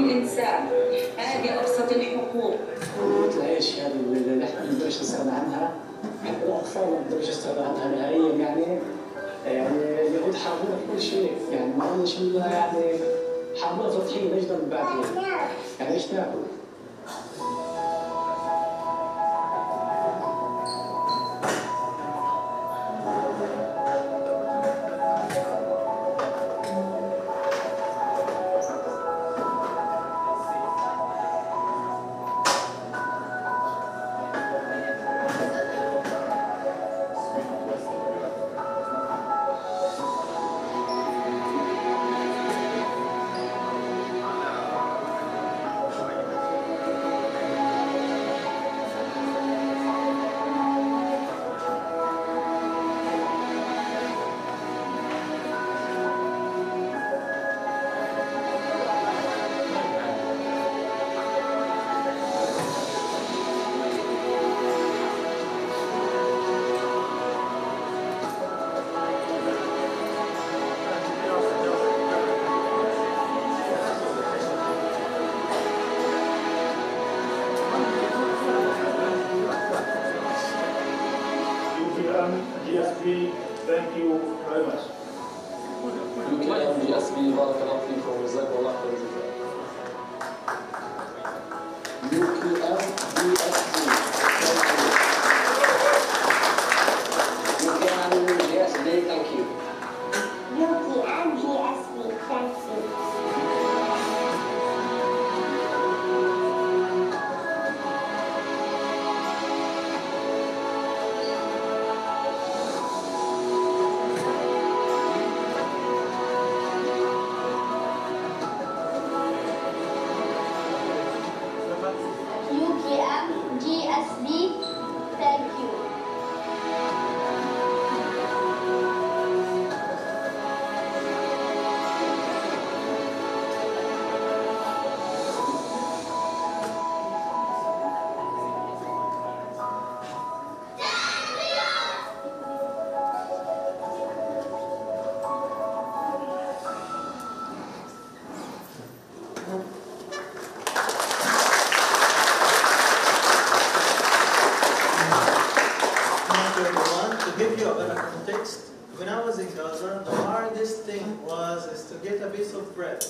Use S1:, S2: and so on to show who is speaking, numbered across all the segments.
S1: الإنسان، هذه أبسط الحقوق.
S2: العيش هذه اللي احنا ما نقدرش نستغنى عنها، حتى الأطفال ما نقدرش نستغنى عنها نهائيا يعني اليهود حاربونا في كل شيء، يعني ما عندناش يعني حاربونا تضحية نجدة من بعدين، يعني ايش ناكل؟
S3: UKM-GSB, thank you very much.
S4: UKM-GSB, بارك الله فيكم وجزاكم الله خير.
S2: UKM-GSB, thank you.
S5: UKM-GSB, thank you. UKM-GSB, thank you.
S6: To give you a better context, when I was in Gaza, the hardest thing is to get a piece of bread.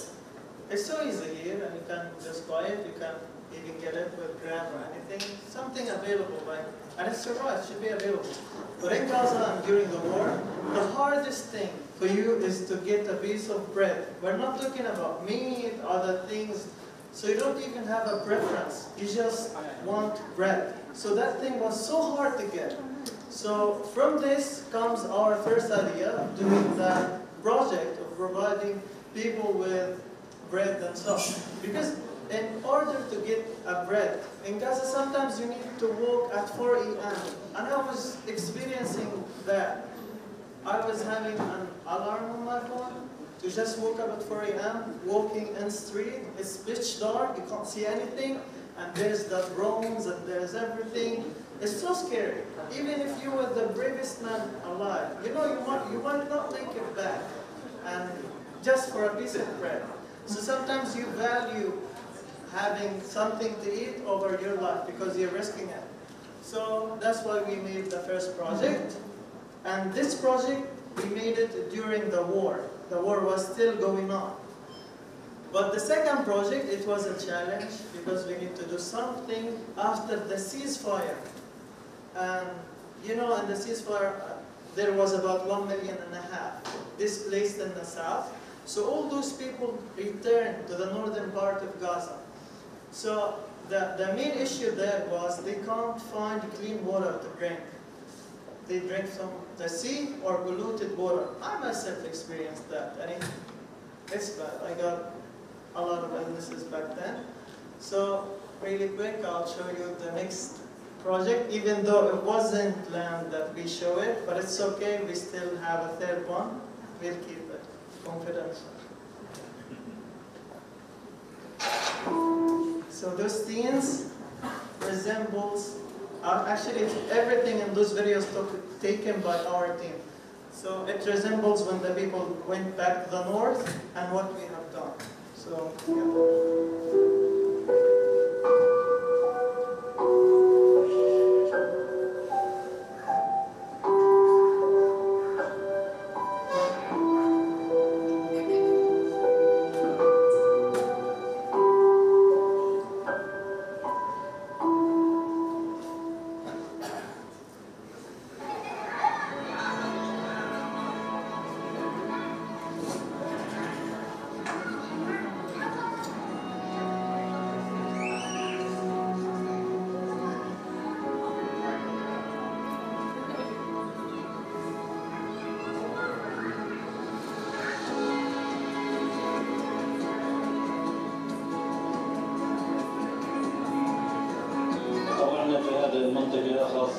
S6: It's so easy here, and you can just buy it, you can even get it with Grab or anything, something available, right? And it survives, should be available. But in Gaza and during the war, the hardest thing for you is to get a piece of bread. We're not talking about meat, other things, so you don't even have a preference, you just want bread. So that thing was so hard to get. So from this comes our first idea of doing the project of providing people with bread and stuff. Because in order to get a bread, in Gaza sometimes you need to walk at 4 a.m. And I was experiencing that. I was having an alarm on my phone to just wake up at 4 a.m. walking in the street. It's pitch dark, you can't see anything. And there's the drones and there's everything. It's so scary. Even if you were the bravest man alive, you know, you might not make it back, and just for a piece of bread. So sometimes you value having something to eat over your life because you're risking it. So that's why we made the first project. And this project, we made it during the war. The war was still going on. But the second project, it was a challenge because we need to do something after the ceasefire. And you know, in the ceasefire, there was about 1.5 million displaced in the south. So all those people returned to the northern part of Gaza. So the main issue there was they can't find clean water to drink. They drink from the sea or polluted water. I myself experienced that, and it's bad. I got a lot of illnesses back then. So really quick, I'll show you the next project, even though it wasn't planned that we show it, but it's okay, we still have a third one. We'll keep it confidential. So those scenes resembles, actually everything in those videos taken by our team. So it resembles when the people went back to the north and what we have done. So, yeah.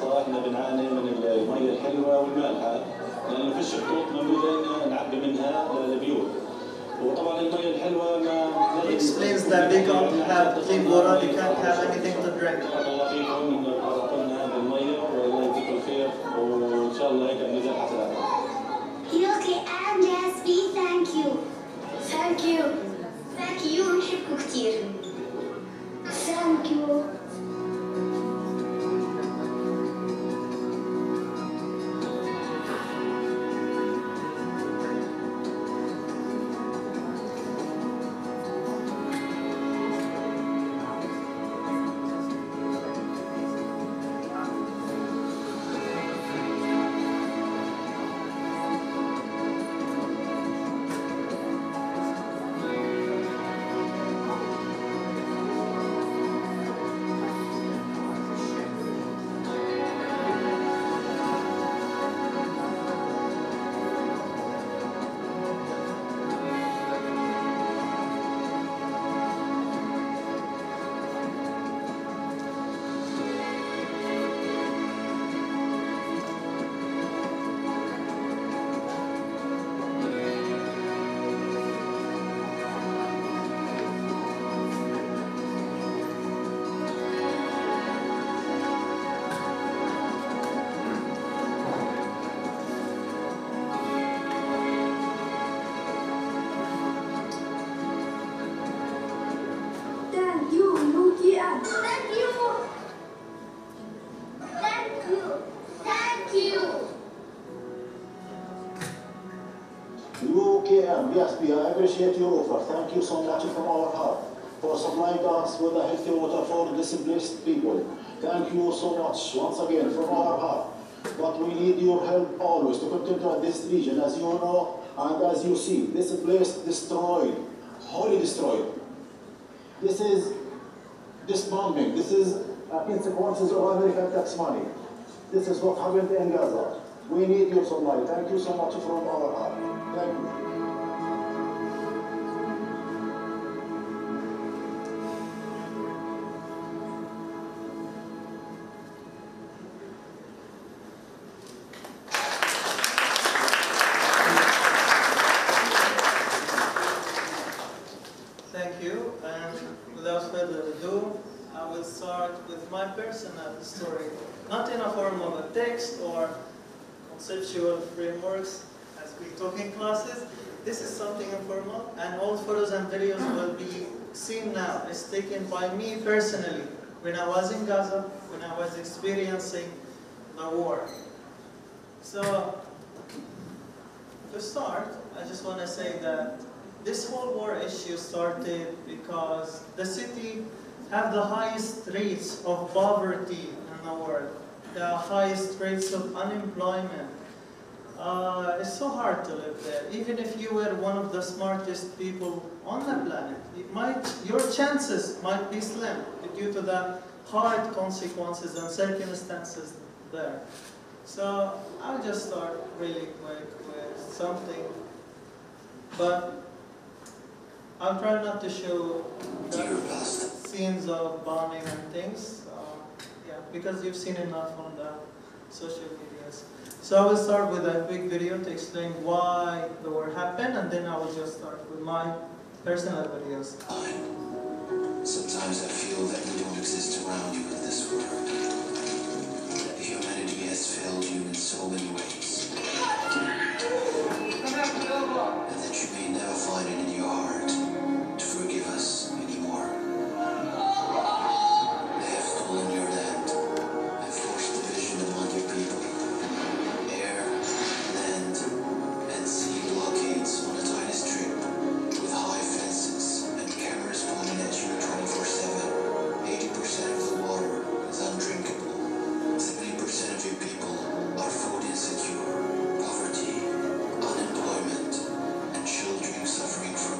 S7: خاصة احنا بنعاني من المية الحلوة والمالحة، لأنه فيش خطوط موجودة نعبي منها للبيوت. وطبعا المية الحلوة ما
S6: explains that they can't have clean water, they can't have anything to drink.
S7: الله فيكم عرفتونا بالمية والله يجزيكم الخير وإن شاء الله هيك بميزان حسناتكم.
S5: UKM-GSB, thank you. Thank you. Thank you, نحبكم كتير. Thank you.
S8: UKM-GSB, I appreciate your offer. Thank you so much from our heart for supplying us with a healthy water for displaced people. Thank you so much once again from our heart. But we need your help always to continue at this region. As you know and as you see, this place destroyed, wholly destroyed. This is bombing. This is consequences of American tax money. This is what happened in Gaza. We need your supply. Thank you so much from our heart. Thank you.
S6: Thank you, and without further ado, I will start with my personal story, not in a form of a text or conceptual frameworks as we talk in classes. This is something informal, and all photos and videos will be seen now. It's taken by me personally when I was in Gaza, when I was experiencing the war. So, to start, I just want to say that this whole war issue started because the city have the highest rates of poverty in the world, the highest rates of unemployment. It's so hard to live there. Even if you were one of the smartest people on the planet, your chances might be slim due to the hard consequences and circumstances there. So I'll just start really quick with something, but I'll try not to show scenes of bombing and things, yeah, because you've seen enough on the social medias. So I will start with a quick video to explain why the war happened, and then I will just start with my personal videos.
S9: Sometimes I feel that we don't exist around you in this world. That humanity has failed you in so many ways. And that you may never find it in your heart to forgive us anymore. They have stolen your land and forced division among your people. Air, land, and sea blockades on a tiny strip with high fences and cameras pointing at you 24/7. 80% of the water is undrinkable. 70% of your people are food insecure. Poverty, unemployment, and children suffering from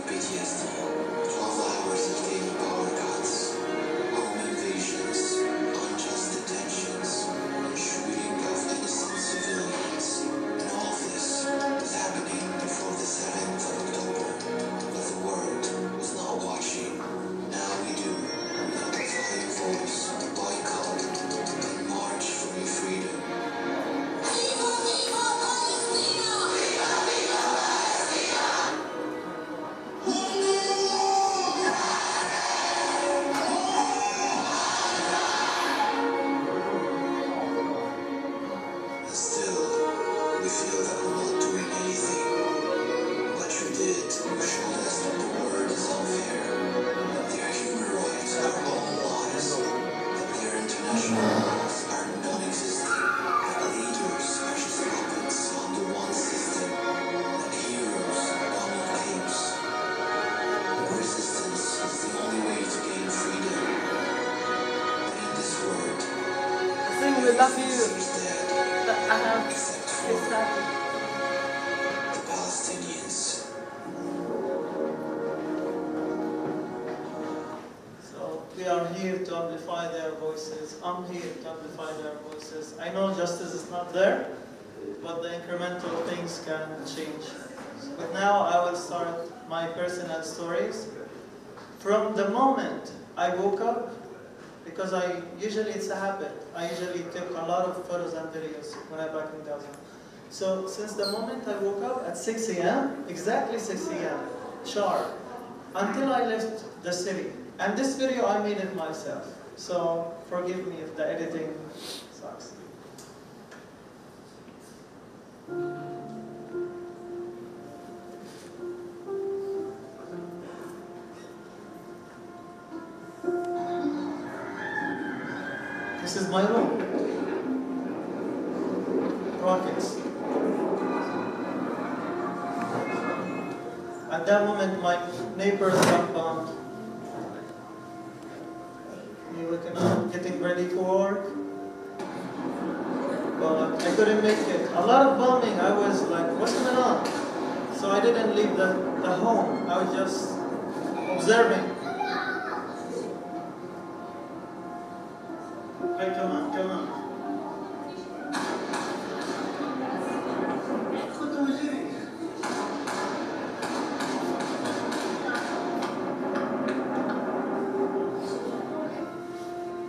S6: we love you.
S9: The Palestinians.
S6: So we are here to amplify their voices. I'm here to amplify their voices. I know justice is not there, but the incremental things can change. But now I will start my personal stories. From the moment I woke up, because usually it's a habit. I usually take a lot of photos and videos when I'm back in Gaza. So since the moment I woke up at 6 a.m., exactly 6 a.m., sharp, until I left the city. And this video I made it myself. So forgive me if the editing sucks. This is my room. Rockets. At that moment, my neighbors got bombed. We were getting ready for work, but I couldn't make it. A lot of bombing. I was like, what's going on? So I didn't leave the home. I was just observing. Hey, come on, come on.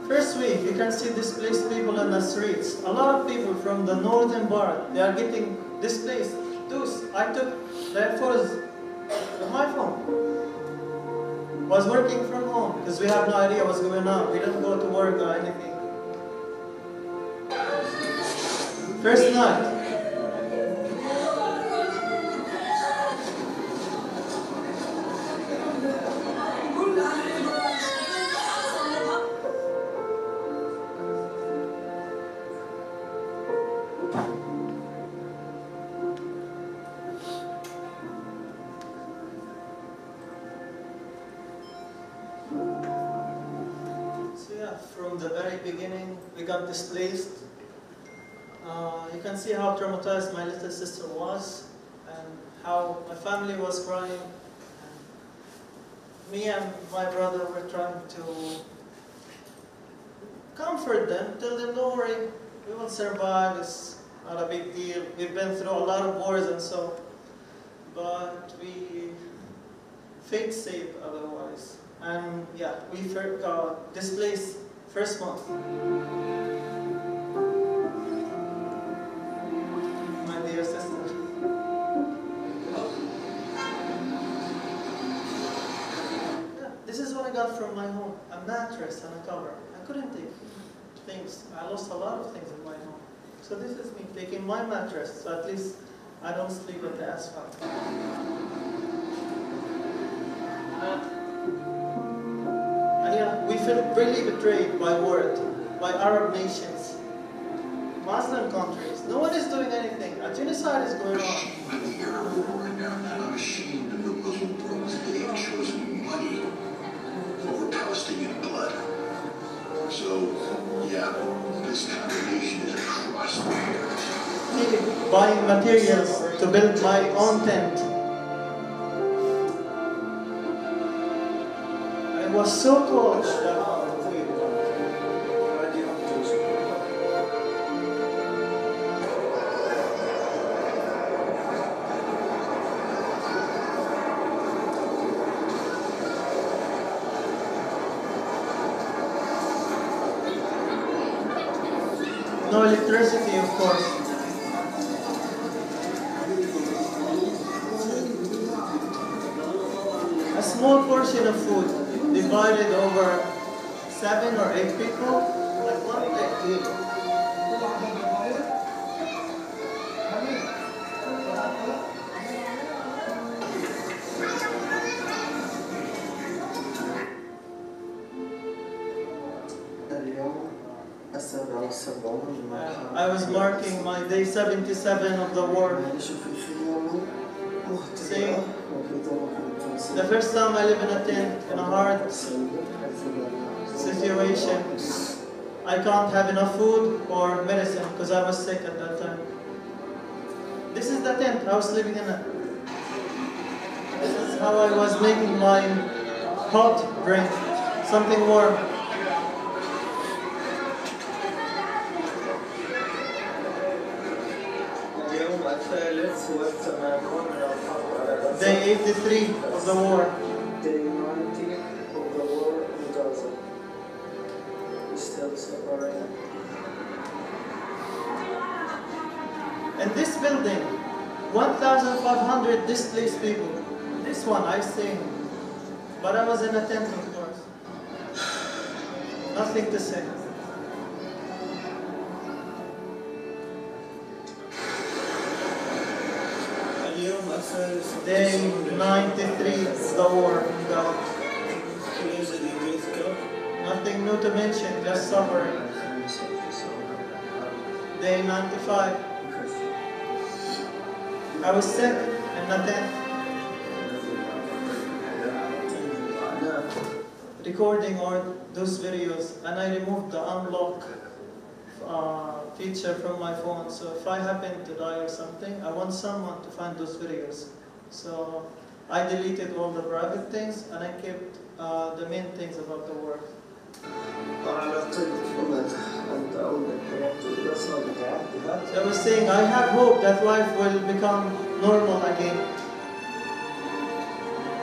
S6: First week, you can see displaced people in the streets. A lot of people from the northern part, they are getting displaced. I took their photos with my phone. Was working from home because we have no idea what's going on. We don't go to work or anything. First night. From the very beginning, we got displaced. You can see how traumatized my little sister was and how my family was crying. And me and my brother were trying to comfort them, tell them, don't worry, we will survive, it's not a big deal. We've been through a lot of wars and so, but we fate saved otherwise. And yeah, we got displaced first month. My dear sister. Yeah, this is what I got from my home. A mattress and a cover. I couldn't take things. I lost a lot of things in my home. So this is me taking my mattress, so at least I don't sleep on the asphalt. Yeah, we feel really betrayed by world, by Arab nations, Muslim countries. No one is doing anything. A genocide is going on.
S10: I'm ashamed of the Muslim brothers. They have chosen money over Palestinian blood. So, yeah, this combination is a trust.
S6: Buying materials to build my own tent. It was so cold. No electricity, of course. A small portion of food divided over 7 or 8 people, like one plate. I was marking my day 77 of the war, saying, the first time I live in a tent, in a hard situation, I can't have enough food or medicine because I was sick at that time. This is the tent I was living in. This is how I was making my hot drink, something warm. Day 83 of the war.
S11: Day 90 of the war in Gaza. We still suffering.
S6: And this building, 1,500 displaced people. This one I stay in. But I was in a tent, of course. Nothing to say. Day 93 of the war in Gaza. Nothing new to mention, just suffering. Day 95. I was sick in the tent. Recording all those videos, and I removed the unlock feature from my phone, so if I happen to die or something, I want someone to find those videos. So I deleted all the private things and I kept the main things about the work. So I was saying, I have hope that life will become normal again.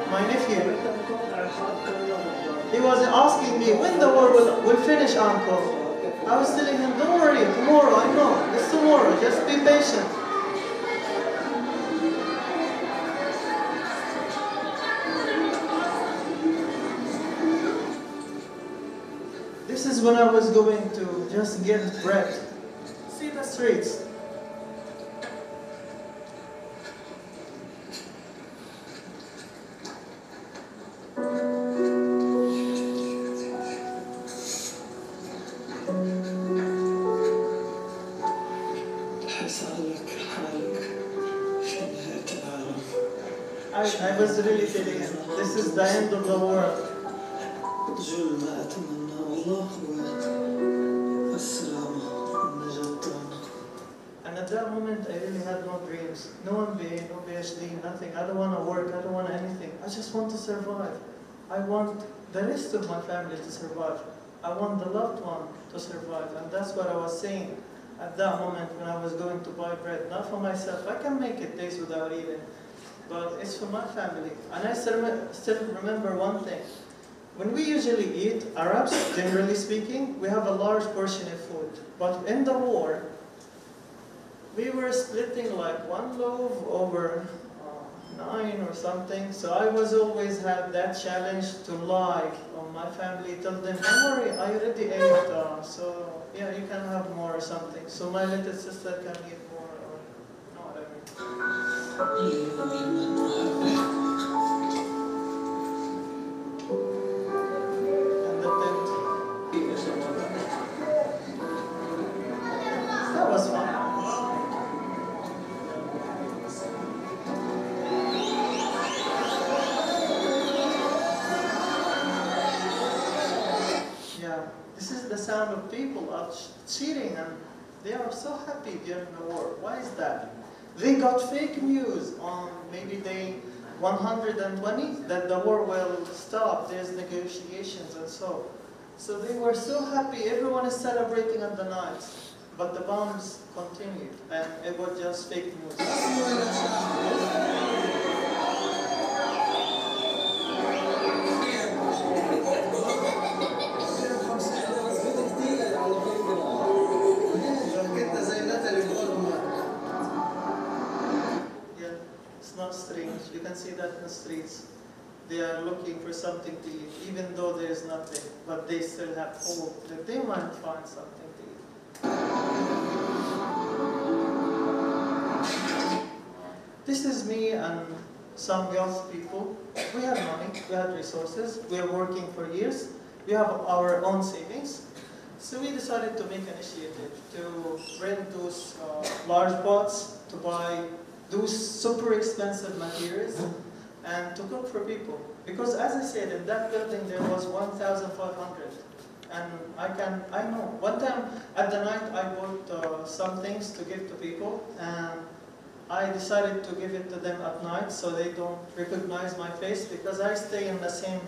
S6: My nephew, he was asking me when the war will finish, Uncle. I was telling him, don't worry, tomorrow, I know, it's tomorrow, just be patient. This is when I was going to just get bread. See the streets. I was really telling him, this is the end of the world. And at that moment, I really had no dreams. No MBA, no PhD, nothing. I don't want to work, I don't want anything. I just want to survive. I want the rest of my family to survive. I want the loved one to survive. And that's what I was saying at that moment when I was going to buy bread. Not for myself. I can make it days without eating. But it's for my family. And I still remember one thing. When we usually eat, Arabs, generally speaking, we have a large portion of food. But in the war, we were splitting like one loaf over 9 or something. So I was always had that challenge to lie on my family, tell them, don't worry, I already ate, so yeah, you can have more or something. So my little sister can eat more, or you know what I mean. And the tent. That was fun. This is the sound of people out cheering, and they are so happy during the war. Why is that? They got fake news on maybe day 120 that the war will stop, there's negotiations and so. So they were so happy, everyone is celebrating at the night. But the bombs continued, and it was just fake news. Not strange. You can see that in the streets. They are looking for something to eat, even though there is nothing. But they still have hope that they might find something to eat. This is me and some youth people. We have money, we have resources, we are working for years, we have our own savings. So we decided to make an initiative to rent those large pots, to buy those super expensive materials, and to cook for people. Because as I said, in that building there was 1,500. And I know. One time at the night I bought some things to give to people, and I decided to give it to them at night so they don't recognize my face, because I stay in the same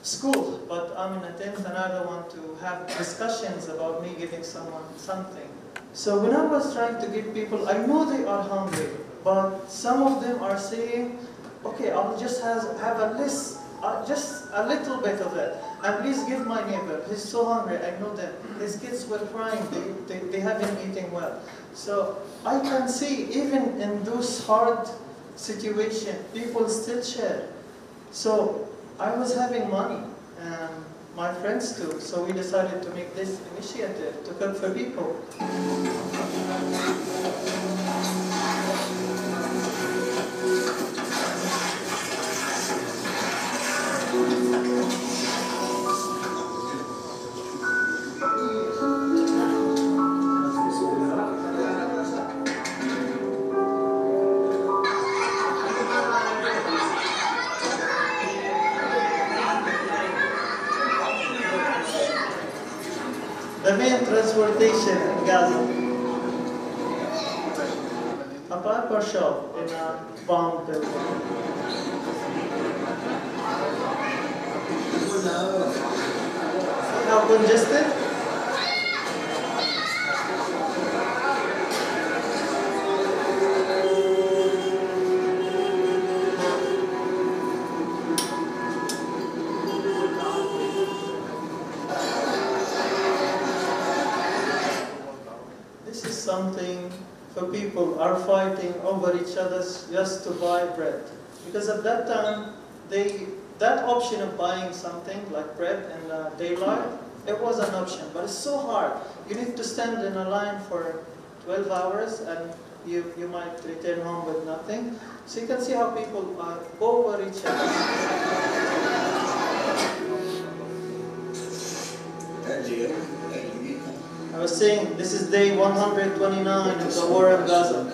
S6: school, but I'm in a 10th and I don't want to have discussions about me giving someone something. So when I was trying to give people, I know they are hungry, but some of them are saying, okay, I'll just have a list, just a little bit of it, and please give my neighbor, he's so hungry, I know that. His kids were crying, they haven't eaten well. So I can see even in those hard situations, people still share. So I was having money, and my friends too, so we decided to make this initiative to cook for people. The main transportation in Gaza. A barber shop in a bomb building. How congested? Something for people are fighting over each other just to buy bread. Because at that time, that option of buying something like bread in daylight, it was an option, but it's so hard. You need to stand in a line for 12 hours and you might return home with nothing. So you can see how people are over each other. I was saying, this is day 129 of the war in Gaza.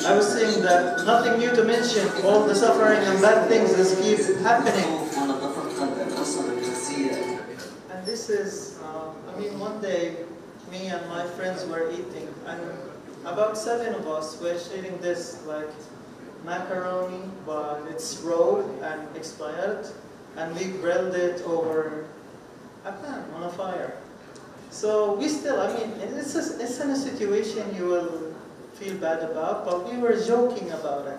S6: I was saying that nothing new to mention, all the suffering and bad things that keep happening. And this is, I mean, one day, me and my friends were eating, and about 7 of us were sharing this like macaroni, but it's raw and expired, and we grilled it over a pan on a fire. So we still, I mean, it's in a situation you will feel bad about, but we were joking about it.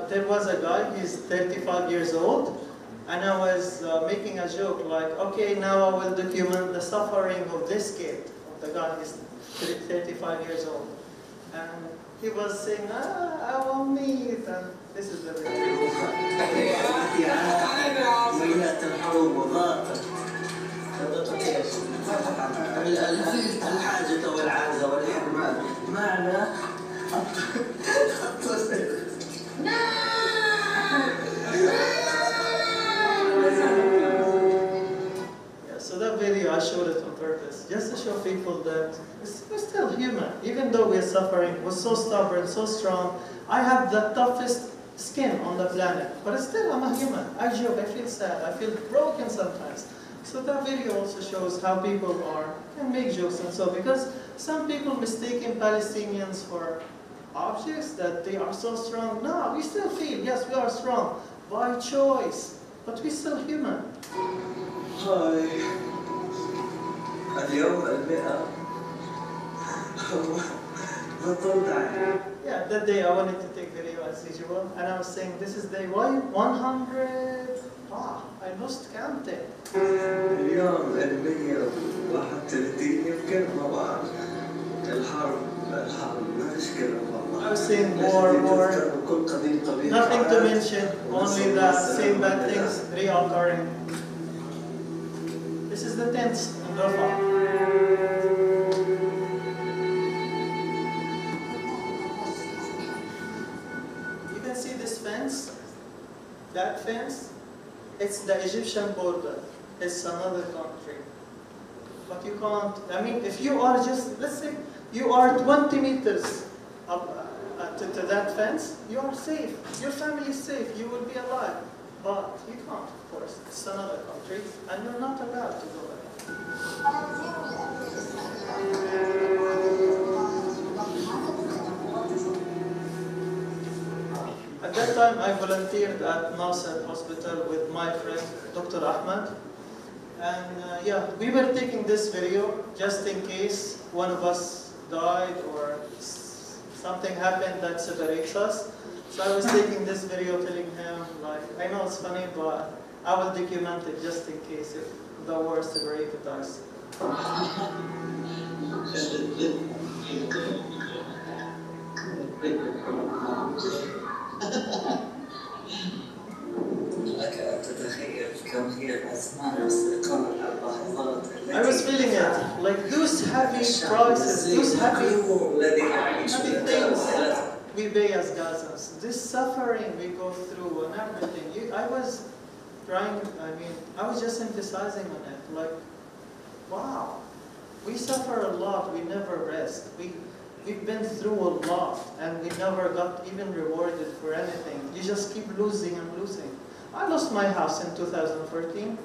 S6: There was a guy, he's 35 years old, and I was making a joke like, okay, now I will document the suffering of this kid, of the guy who's 35 years old. And he was saying, I want meat, and this is the video.
S12: الحاجة والعازة والحرمان معنى
S6: So that video, I showed it on purpose, just to show people that we're still human. Even though we're suffering, we're so stubborn, so strong. I have the toughest skin on the planet, but still I'm a human. I joke, I feel sad, I feel broken sometimes. So that video also shows how people can make jokes and so, because some people mistaken Palestinians for objects, that they are so strong. No, we still feel, yes, we are strong by choice, but we're still human.
S12: هاي اليوم 100 بطلت عنها.
S6: Yeah, that day I wanted to take video as usual, and I was saying this is day 100. I lost counting.
S12: اليوم 131 يمكن ما بعرف. الحرب مشكلة والله.
S6: I was saying war. Nothing to mention, only the same bad things reoccurring. This is the tents in Rafah. You can see this fence, that fence, it's the Egyptian border. It's another country. But you can't, I mean, if you are just, let's say, You are 20 meters up to that fence, you are safe. Your family is safe, you will be alive. But you can't, of course. It's another country, and you're not allowed to go there. At that time, I volunteered at Nasser Hospital with my friend, Dr. Ahmed. And yeah, we were taking this video just in case one of us died or something happened that separates us. So I was taking this video telling him, like, I know it's funny, but I will document it just in case if the war separated us. I was feeling it, like those heavy prices, those heavy things we pay as Gazans, this suffering we go through and everything. I was just emphasizing on it, like, wow, we suffer a lot, we never rest. We've been through a lot and we never got even rewarded for anything. You just keep losing and losing. I lost my house in 2014.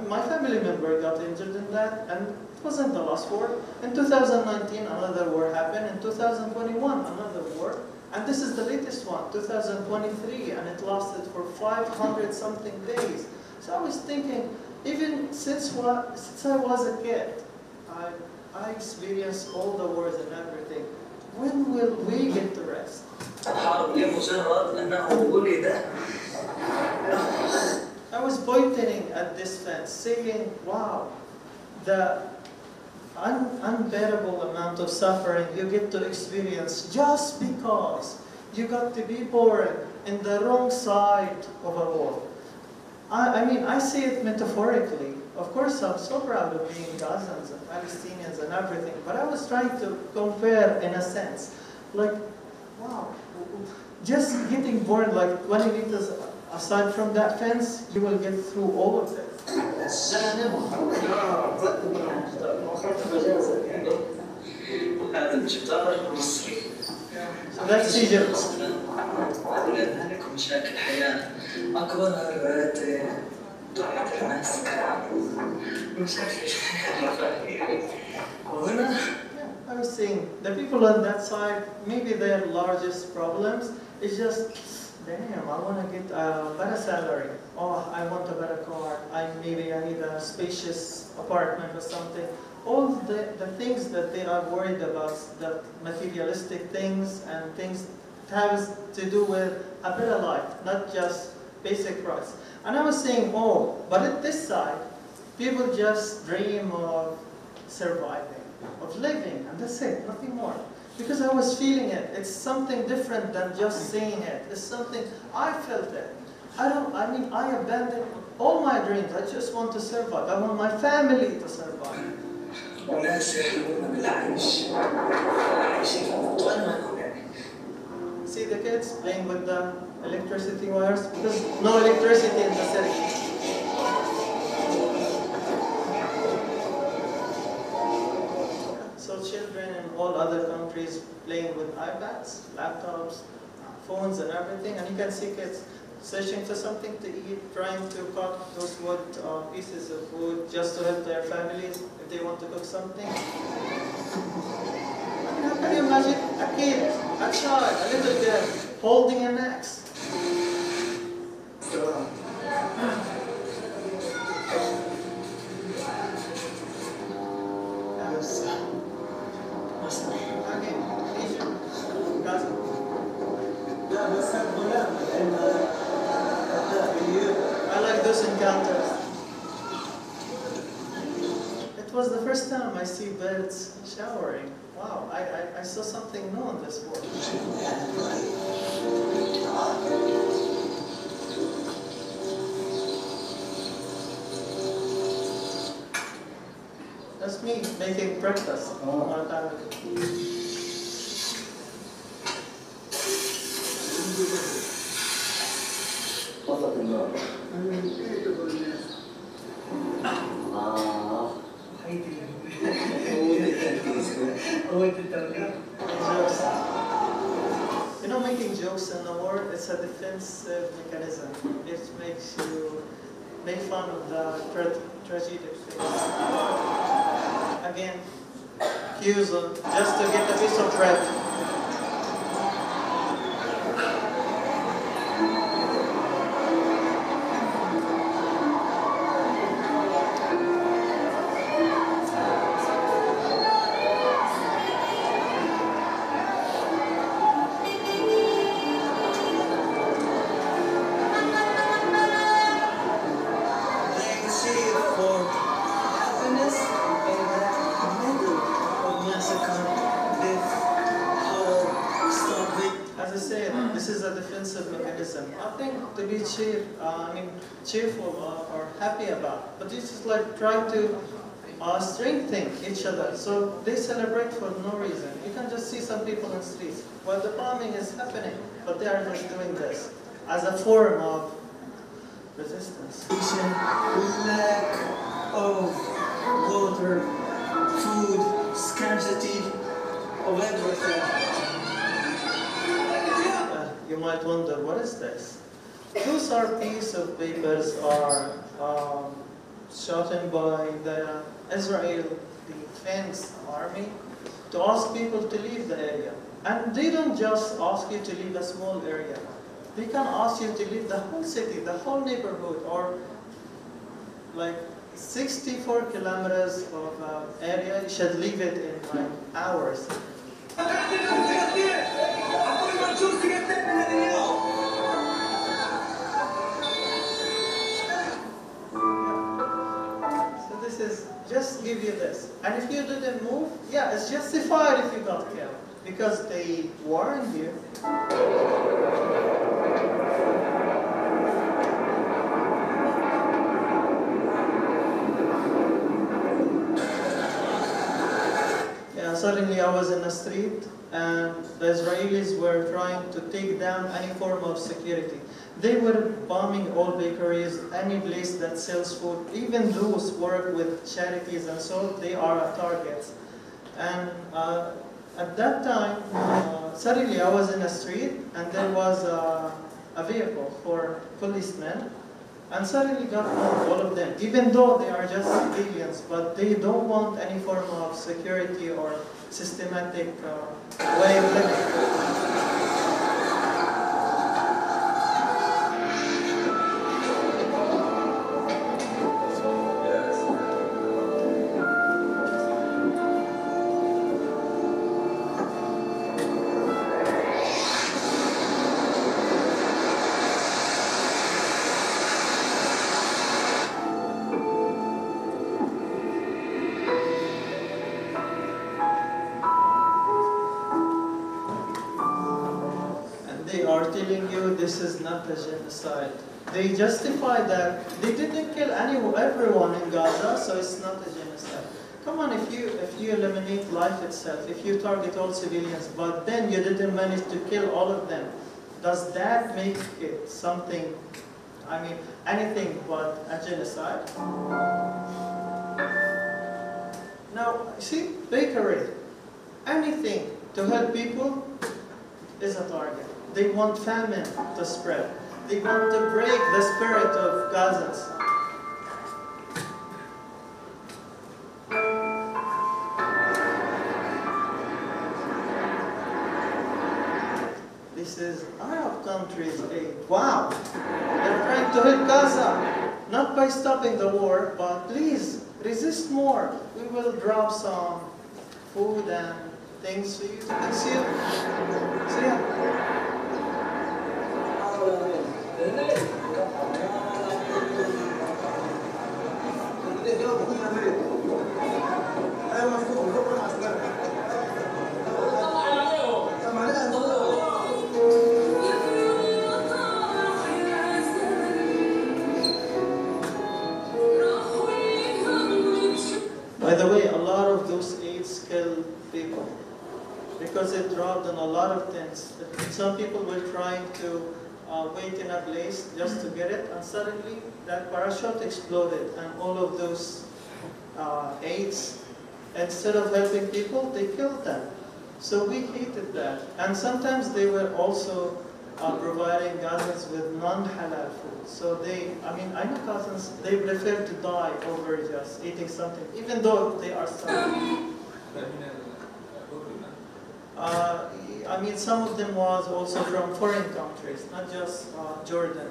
S6: My family member got injured in that, and it wasn't the last war. In 2019, another war happened. In 2021, another war. And this is the latest one, 2023, and it lasted for 500 something days. So I was thinking, even since I was a kid, I experienced all the wars and everything. When will we get to rest? I was pointing at this fence, saying, wow, the unbearable amount of suffering you get to experience just because you got to be born in the wrong side of a war. I mean, I see it metaphorically. Of course, I'm so proud of being Gazans and Palestinians and everything, but I was trying to compare in a sense. Like, wow, just getting born like 20 meters aside from that fence, you will get through all of it. So that's Egypt. I was saying, the people on that side, maybe their largest problems is just, damn, I want to get a better salary. Oh, I want a better car. Maybe I need a spacious apartment or something. All the things that they are worried about, the materialistic things and things that has to do with a better life, not just basic price. And I was saying, oh, but at this side, people just dream of surviving, of living, and that's it, nothing more. Because I was feeling it. It's something different than just saying it. It's something, I felt it. I abandoned all my dreams. I just want to survive. I want my family to survive. See the kids playing with the electricity wires? Because no electricity in the city. So children in all other countries playing with iPads, laptops, phones and everything, and you can see kids searching for something to eat, trying to cut those wood pieces of wood just to help their families if they want to cook something. How can you imagine a kid, a child, a little girl holding an axe? I like those encounters. It was the first time I see birds showering. Wow, I saw something new in this world. That's me making breakfast on our family. Jokes. You know, making jokes in the war, it's a defensive mechanism. It makes you make fun of the tragic things. Again, cues just to get a piece of bread. Cheerful or happy about, but this is like trying to strengthen each other. So they celebrate for no reason. You can just see some people in the streets while the bombing is happening, but they are just doing this as a form of resistance.
S12: Lack of water, food, scarcity of everything.
S6: You might wonder, what is this? Those are pieces of papers are shot by the Israel Defense Army to ask people to leave the area. And they don't just ask you to leave a small area. They can ask you to leave the whole city, the whole neighborhood, or like 64 kilometers of area. You should leave it in like hours. This is just give you this, and if you didn't move, yeah, it's justified if you got killed because they warned you. Yeah, suddenly I was in the street, and the Israelis were trying to take down any form of security. They were bombing all bakeries, any place that sells food, even those work with charities and so, they are a target. And at that time, suddenly I was in a street and there was a vehicle for policemen, and suddenly got all of them, even though they are just civilians, but they don't want any form of security or systematic way of living. This is not a genocide. They justify that they didn't kill everyone in Gaza, so it's not a genocide. Come on, if you eliminate life itself, if you target all civilians, but then you didn't manage to kill all of them, does that make it something, I mean, anything but a genocide? Now, see, bakery, anything to help people is a target. They want famine to spread. They want to break the spirit of Gazans. This is Arab countries' aid. Wow! They're trying to help Gaza. Not by stopping the war, but please, resist more. We will drop some food and things for you to consume. So yeah. By the way, a lot of those aids kill people because it dropped on a lot of things. Some people were trying to wait in a place just to get it, and suddenly that parachute exploded, and all of those aids instead of helping people, they killed them. So we hated that. And sometimes they were also providing Gazans with non-halal food. So I know Gazans, they prefer to die over just eating something, even though they are starving. Some of them was also from foreign countries, not just Jordan.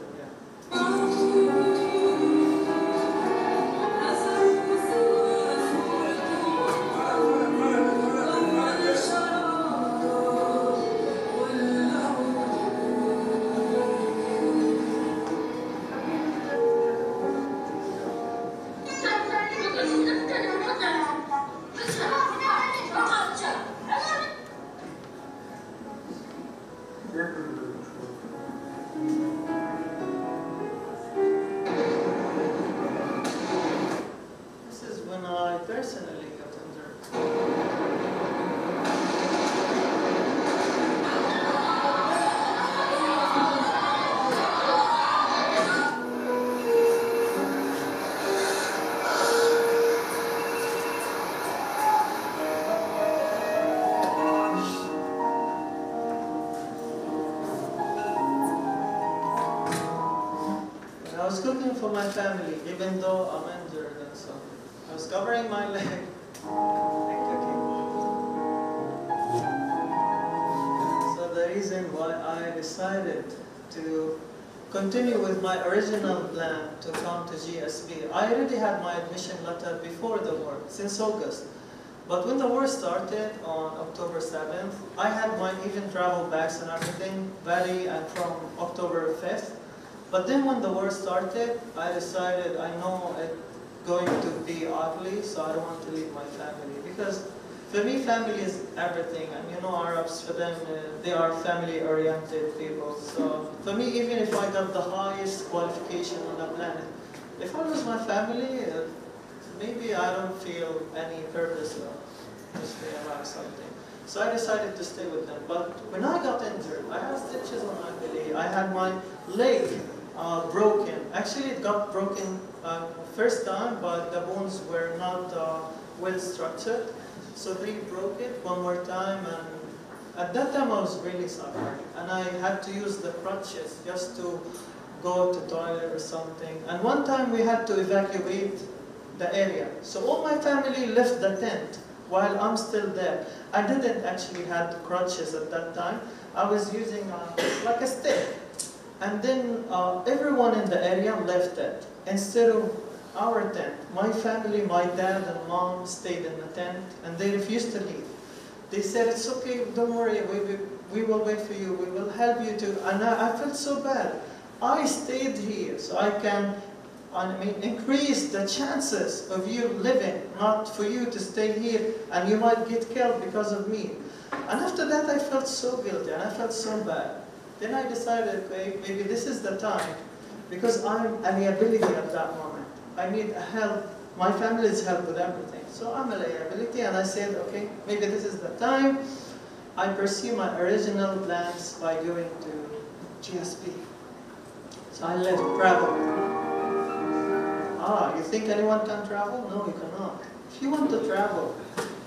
S6: I was cooking for my family, even though I'm injured and so I was covering my leg and cooking. So the reason why I decided to continue with my original plan to come to GSB, I already had my admission letter before the war, since August. But when the war started on October 7th, I had my even travel bags and everything ready and from October 5th. But then when the war started, I decided I know it's going to be ugly, so I don't want to leave my family. Because for me, family is everything. And you know, Arabs, for them, they are family-oriented people. So for me, even if I got the highest qualification on the planet, if I lose my family, maybe I don't feel any purpose of just being around something. So I decided to stay with them. But when I got injured, I had stitches on my belly. I had my leg broken. Actually, it got broken first time, but the bones were not well structured. So they broke it one more time, and at that time I was really suffering. And I had to use the crutches just to go to toilet or something. And one time we had to evacuate the area. So all my family left the tent while I'm still there. I didn't actually have crutches at that time. I was using like a stick. And then everyone in the area left it instead of our tent. My family, my dad and mom stayed in the tent and they refused to leave. They said, it's okay, don't worry, we will wait for you, we will help you too. And I felt so bad. I stayed here so I can increase the chances of you living, not for you to stay here and you might get killed because of me. And after that I felt so guilty and I felt so bad. Then I decided, okay, maybe this is the time, because I'm a liability at that moment. I need help, my family's help with everything. So I'm a liability and I said, okay, maybe this is the time. I pursue my original plans by going to GSB. So I left travel. You think anyone can travel? No, you cannot. If you want to travel,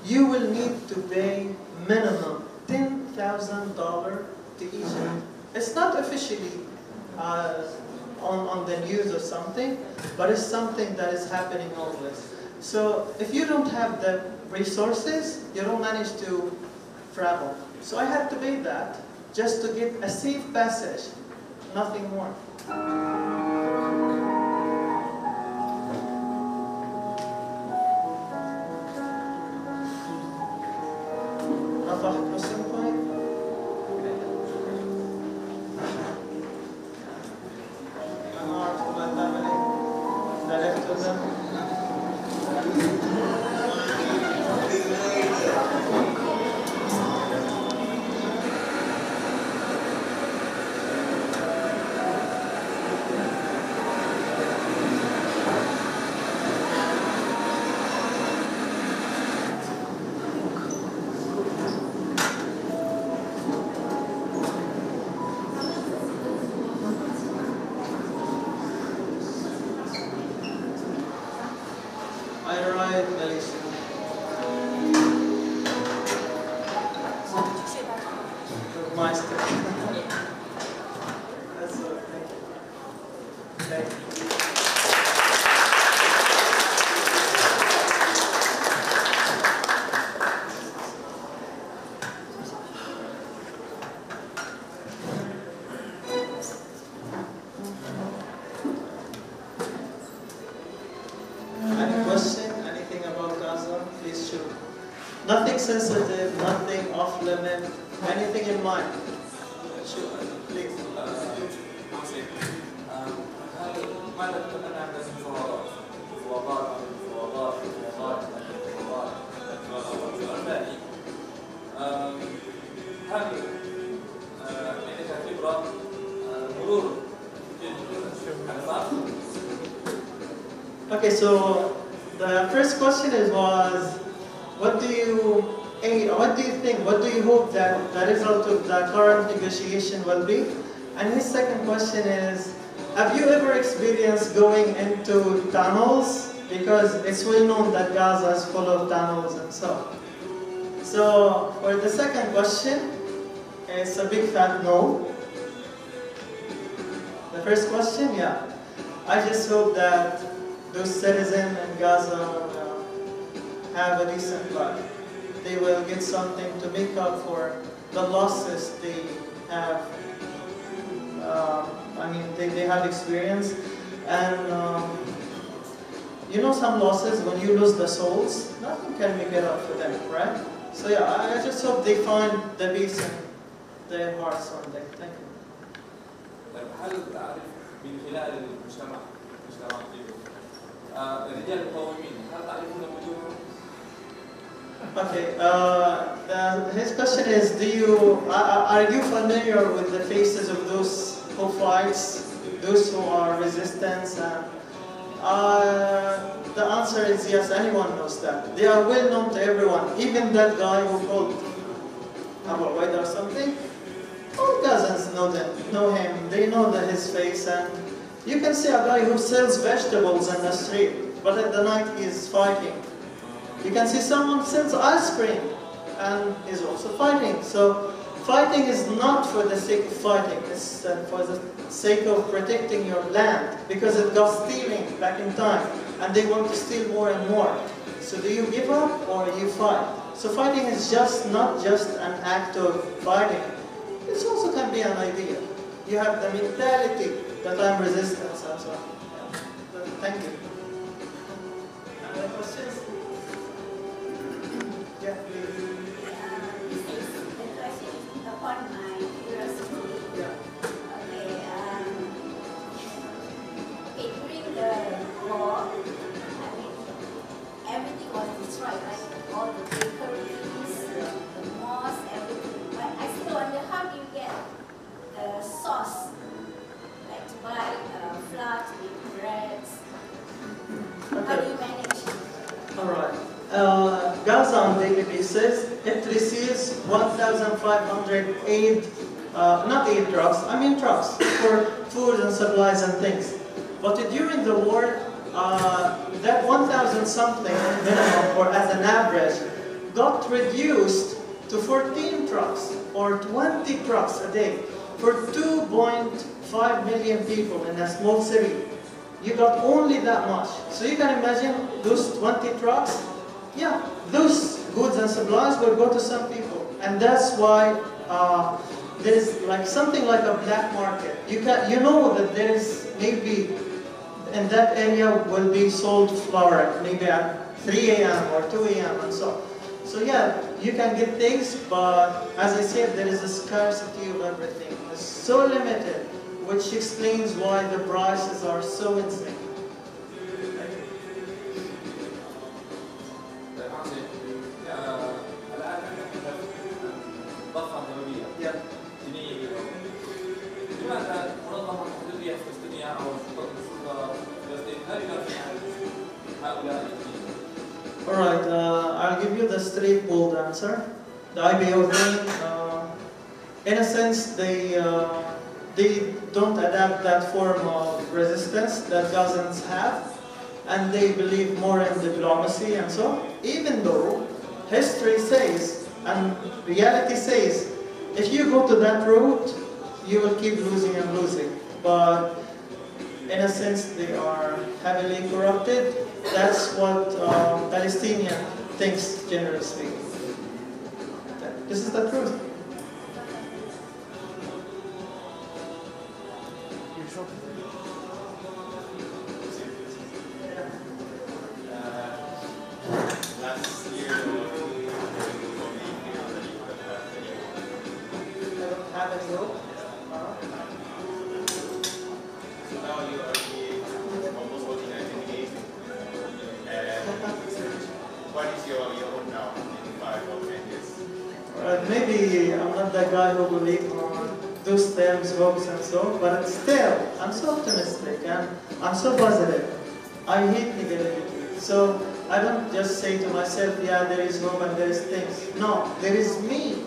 S6: you will need to pay minimum $10,000 to Egypt. It's not officially on the news or something, but it's something that is happening always. So if you don't have the resources, you don't manage to travel. So I had to pay that just to get a safe passage, nothing more. Meister. That's all. Thank you. Any question? Anything about Gaza? Please shoot. Nothing sensitive, nothing off limit, anything in mind. Shoot, please.
S4: ماذا تتمنى عن المفاوضات؟ المفاوضات السؤال الثاني هل عندك خبرة مرور
S6: Okay, so the first question was, what do you think? What do you hope that the result of the current negotiation will be? And his second question is, have you ever experienced going into tunnels? Because it's well known that Gaza is full of tunnels and so. So for the second question, it's a big fat no. The first question, yeah. I just hope that those citizens in Gaza will have a decent life. They will get something to make up for the losses they have. They have experienced, and you know, some losses, when you lose the souls, nothing can make it up for them, right? So yeah, I just hope they find the peace in their hearts someday. Thank you.
S4: هل تعرف من خلال المجتمع الرجال المقاومين هل تعرفون وجوههم؟
S6: Okay. His question is: are you familiar with the faces of those who fights, those who are resistance? The answer is yes. Anyone knows that. They are well known to everyone. Even that guy who called Abu Ubaid or something. All Gazans know him. They know his face, and you can see a guy who sells vegetables in the street, but at the night he is fighting. You can see someone sells ice cream, and is also fighting. So fighting is not for the sake of fighting. It's for the sake of protecting your land, because it got stealing back in time, and they want to steal more and more. So do you give up or you fight? So fighting is not just an act of fighting. It also can be an idea. You have the mentality that I'm resistance and so on. Yeah. Thank you. Other questions? Yeah, please.
S13: The question is upon my curiosity.
S6: Yeah.
S13: Okay, during the war, everything was destroyed, right? All the bakeries, the mosques, everything. But I still wonder, how do you get the sauce, like to buy flour to make breads? How do you manage?
S6: All right. Gaza on daily basis, it receives 1,500 trucks for food and supplies and things. But during the war, that 1,000 something minimum, or as an average, got reduced to 14 trucks or 20 trucks a day for 2.5 million people in a small city. You got only that much. So you can imagine those 20 trucks, yeah, those goods and supplies will go to some people. And that's why there is like something like a black market. You know that there is maybe in that area will be sold flour maybe at 3 a.m. or 2 a.m. and so. So yeah, you can get things, but as I said, there is a scarcity of everything. It's so limited, which explains why the prices are so insane. Alright, I'll give you the straightforward answer. The IBO thing, in a sense, they don't adapt that form of resistance that Gazans have, and they believe more in diplomacy and so. Even though history says and reality says if you go to that route, you will keep losing and losing. But in a sense, they are heavily corrupted. That's what Palestinian thinks, generally speaking. This is the truth.
S14: Last year,
S6: have any hope?
S14: So now you are almost holding an NBA. What is your hope now in 5 or 10 years?
S6: Maybe I'm not the guy who believes on those terms, hopes and so, but still, I'm so optimistic and I'm so positive. I hate negativity. So I don't just say to myself, yeah, there is hope and there is things. No, there is me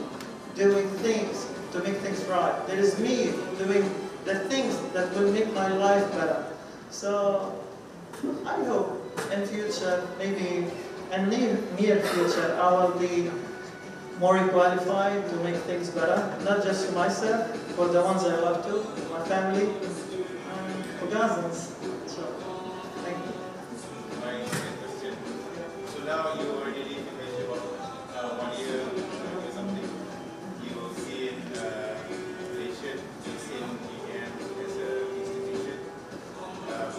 S6: doing things to make things right. There is me doing the things that will make my life better. So I hope in future, maybe in near future, I will be more qualified to make things better, not just for myself, for the ones I love too, my family, and for Gazans. So, thank you.
S14: My second question. So now you already finished about 1 year or something. You see in Malaysia, you see in UKM as an institution, our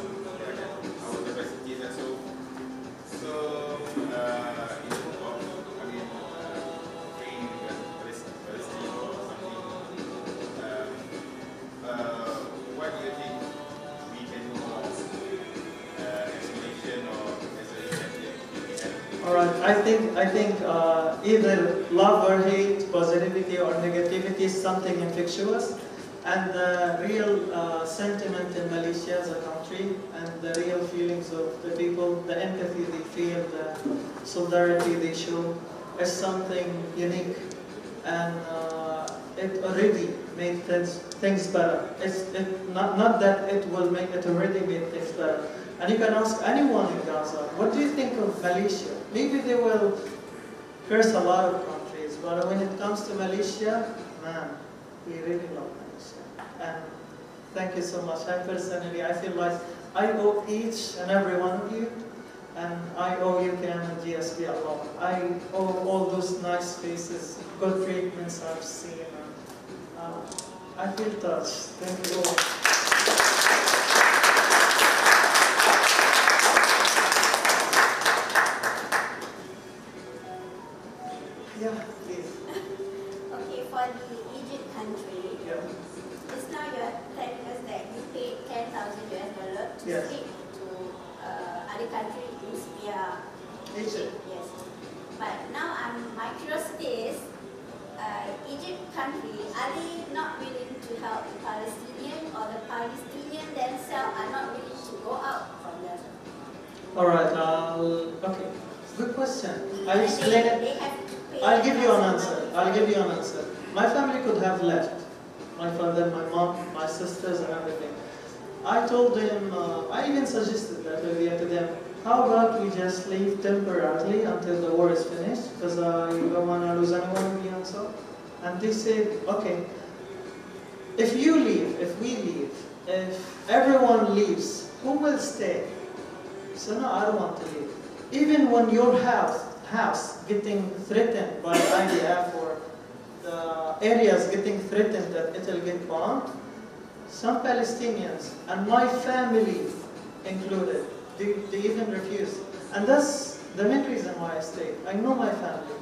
S14: capacities and so. So, in terms of, training Palestine or something, what do you think we can do more as a nation or as a UKM?
S6: All right, I think either love or hate, positivity or negativity is something infectious, and the real sentiment in Malaysia as a country, and the real feelings of the people, the empathy they feel, the solidarity they show, is something unique, and it already made things better. It's not that it will make it already made things better. And you can ask anyone in Gaza, what do you think of Malaysia? Maybe they will curse a lot of countries, but when it comes to Malaysia, man, we really love Malaysia. And thank you so much. I personally, I feel like I owe each and every one of you, and I owe UKM-GSB a lot. I owe all those nice faces, good treatments I've seen. And, I feel touched. Thank you all. Yeah, please.
S13: Okay, for the Egypt country, just now you're telling us that you paid $10,000 to
S6: Yes.
S13: speak to other countries to spear
S6: Egypt.
S13: Yes. But now my curiosity is, Egypt country, are they not willing to help the Palestinians, or the Palestinians themselves are not willing to go out from Gaza?
S6: All right. Okay. Good question. I'll explain it. I'll give you an answer. My family could have left. My father, my mom, my sisters, and everything. I told them, I even suggested that earlier to them, how about we just leave temporarily until the war is finished, because you don't want to lose anyone of you and so. And they said, okay, if you leave, if we leave, if everyone leaves, who will stay? So no, I don't want to leave. Even when your house getting threatened by IDF, or the areas getting threatened that it will get bombed, some Palestinians, and my family included, they even refuse. And that's the main reason why I stayed. I know my family.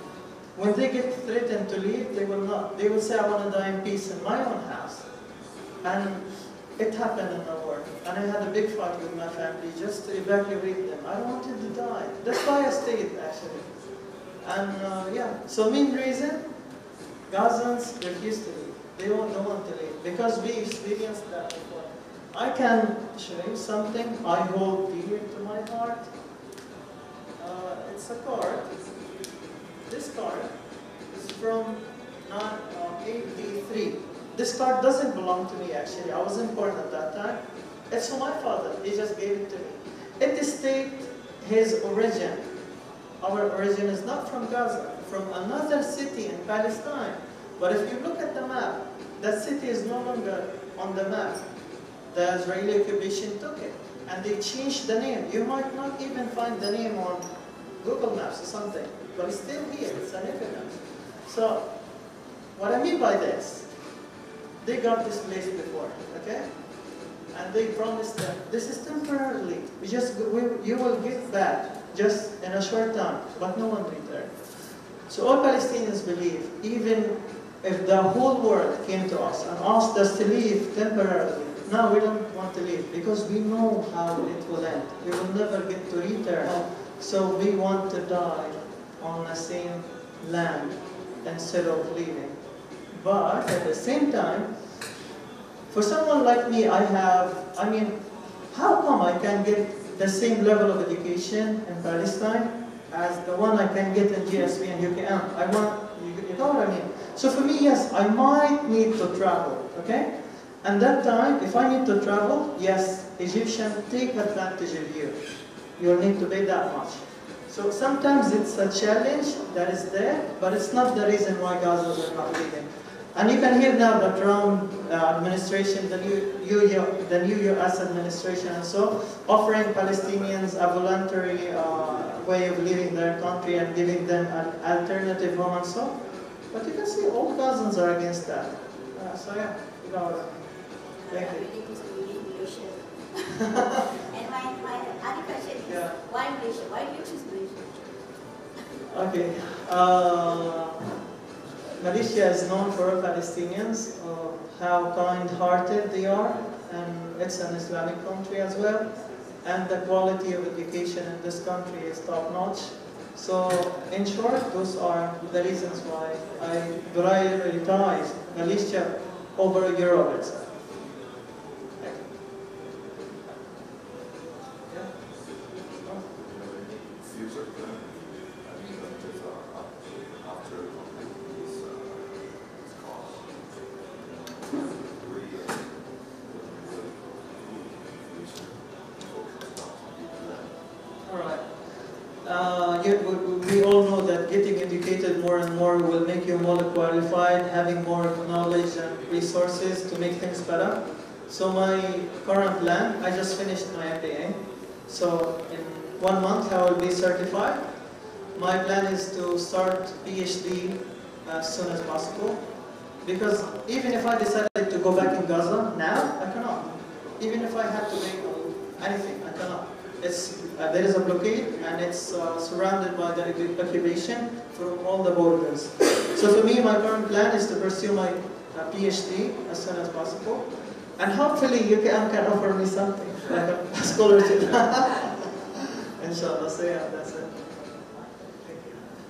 S6: When they get threatened to leave, they will not. They will say, I want to die in peace in my own house. And it happened in the war. And I had a big fight with my family just to evacuate them. I wanted to die. That's why I stayed, actually. And yeah, so main reason, Gazans refuse to leave. They don't want to leave, because we experienced that before. I can show you something I hold dear to my heart. It's a card. This card is from 1983. This card doesn't belong to me, actually. I wasn't born at that time. It's for my father. He just gave it to me. It states his origin. Our origin is not from Gaza, from another city in Palestine. But if you look at the map, that city is no longer on the map. The Israeli occupation took it, and they changed the name. You might not even find the name on Google Maps or something, but it's still here, it's an evidence. So, what I mean by this, they got displaced before, okay? And they promised them, this is temporarily, you will get back just in a short time, but no one returned. So all Palestinians believe, even if the whole world came to us and asked us to leave temporarily, no, we don't want to leave because we know how it will end. We will never get to return. So we want to die on the same land instead of leaving. But at the same time, for someone like me, I mean, how come I can get the same level of education in Palestine as the one I can get in GSB and UKM? You know what I mean? So for me, yes, I might need to travel, okay? And that time, if I need to travel, yes, Egyptians take advantage of you. You'll need to pay that much. So sometimes it's a challenge that is there, but it's not the reason why Gazans are not leaving. And you can hear now the Trump administration, the new US administration and so, offering Palestinians a voluntary way of living their country and giving them an alternative home and so. But you can see all Gazans are against that. So yeah, you know, thank you.
S13: And my other question is, why Malaysia? Why do you choose Malaysia?
S6: Okay. Malaysia is known for Palestinians, how kind-hearted they are, and it's an Islamic country as well, and the quality of education in this country is top-notch. So, in short, those are the reasons why I prioritize Malaysia over Europe itself. We all know that getting educated more and more will make you more qualified, having more knowledge and resources to make things better. So my current plan, I just finished my MBA. So in 1 month I will be certified. My plan is to start PhD as soon as possible. Because even if I decided to go back in Gaza now, I cannot. Even if I had to make anything, I cannot. There is a blockade and it's surrounded by the occupation from all the borders. So for me, my current plan is to pursue my PhD as soon as possible. And hopefully UKM can offer me something, like a scholarship. Inshallah, so yeah, that's it.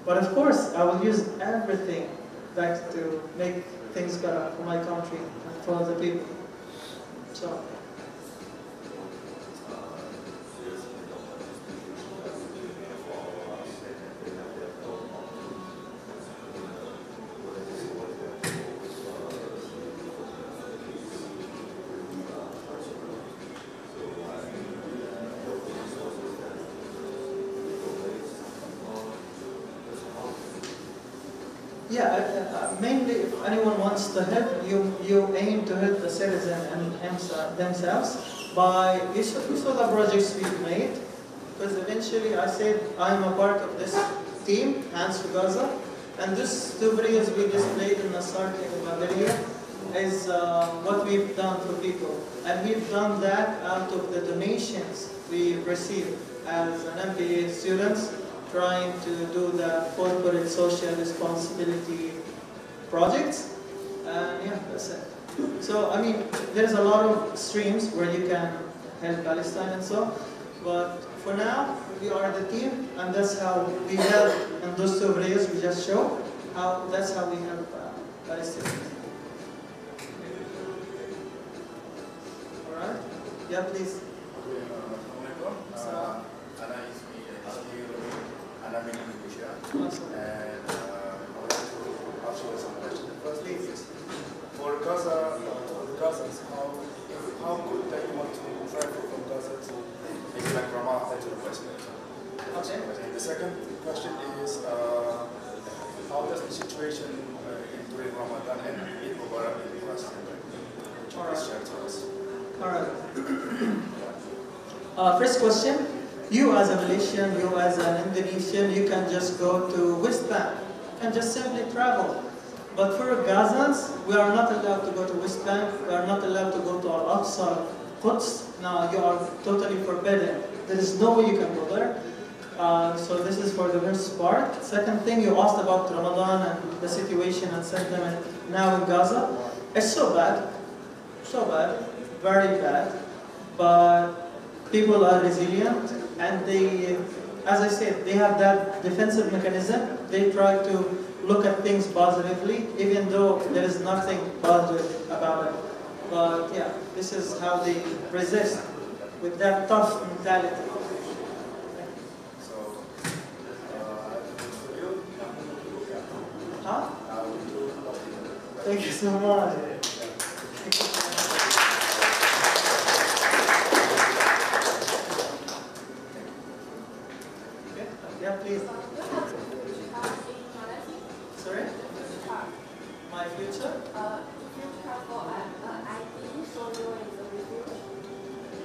S6: But of course, I will use everything back to make things better for my country and for the people. So. Yeah, mainly if anyone wants to help, you aim to help the citizen and themselves by, you saw the projects we've made, because eventually I said I'm a part of this team, Hands for Gaza, and this 2 videos we displayed in the starting video is what we've done for people. And we've done that out of the donations we received as an MBA students, trying to do the corporate social responsibility projects, and yeah, that's it. So, I mean, there's a lot of streams where you can help Palestine and so, but for now, we are the team, and that's how we help in those 2 videos we just showed, that's how we help Palestinians. Alright? Yeah, please.
S15: And I'm in Indonesia, and I would like to ask you some questions. Firstly, for Gaza, Gazans, how good that you want to travel from Gaza to maybe like Ramallah to the West Bank? Okay. The second question is, how does the situation in during Ramadan and Eid Mubarak in the last year. Please share to us.
S6: All right. First question. You as a Malaysian, you as an Indonesian, you can just go to West Bank. You can just simply travel. But for Gazans, we are not allowed to go to West Bank. We are not allowed to go to Al-Aqsa, Quds. Now you are totally forbidden. There is no way you can go there. So this is for the first part. Second thing, you asked about Ramadan and the situation and sentiment now in Gaza. It's so bad, very bad. But people are resilient and they, as I said, they have that defensive mechanism. They try to look at things positively, even though there is nothing positive about it. But yeah, this is how they resist with that tough mentality. Huh? Thank you so much. Yeah, please. Sorry? My future?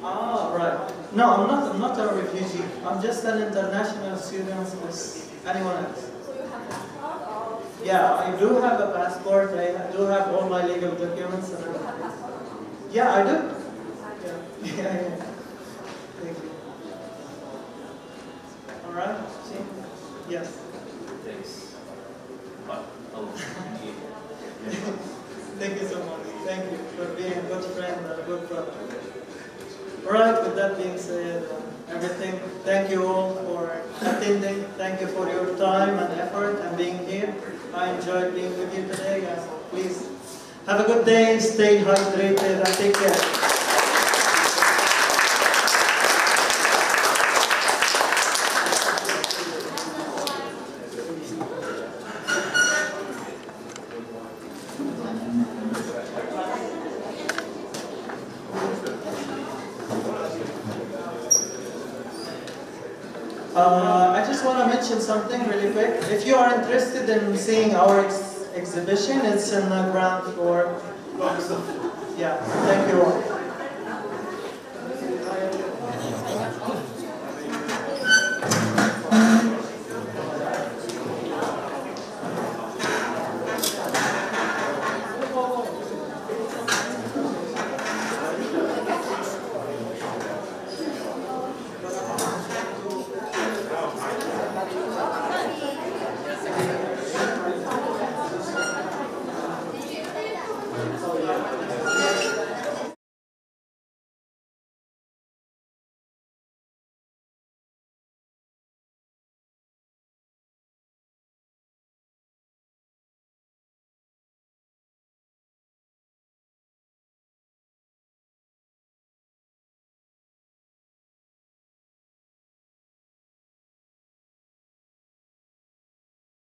S6: Ah, right. No, I'm not a refugee. I'm just an international student with anyone else. Yeah, I do have a passport. I do have all my legal documents. And yeah, I do. Yeah. Thank you. All right. See? Yes.
S16: Thanks.
S6: Thank you so much. Thank you for being a good friend and a good brother. All right. With that being said, everything. Thank you all for attending. Thank you for your time and effort and being here. I enjoyed being with you today. Please have a good day. Stay hydrated and take care. I just want to mention something really quick. If you are interested in seeing our exhibition, it's in the ground floor. Yeah, thank you all.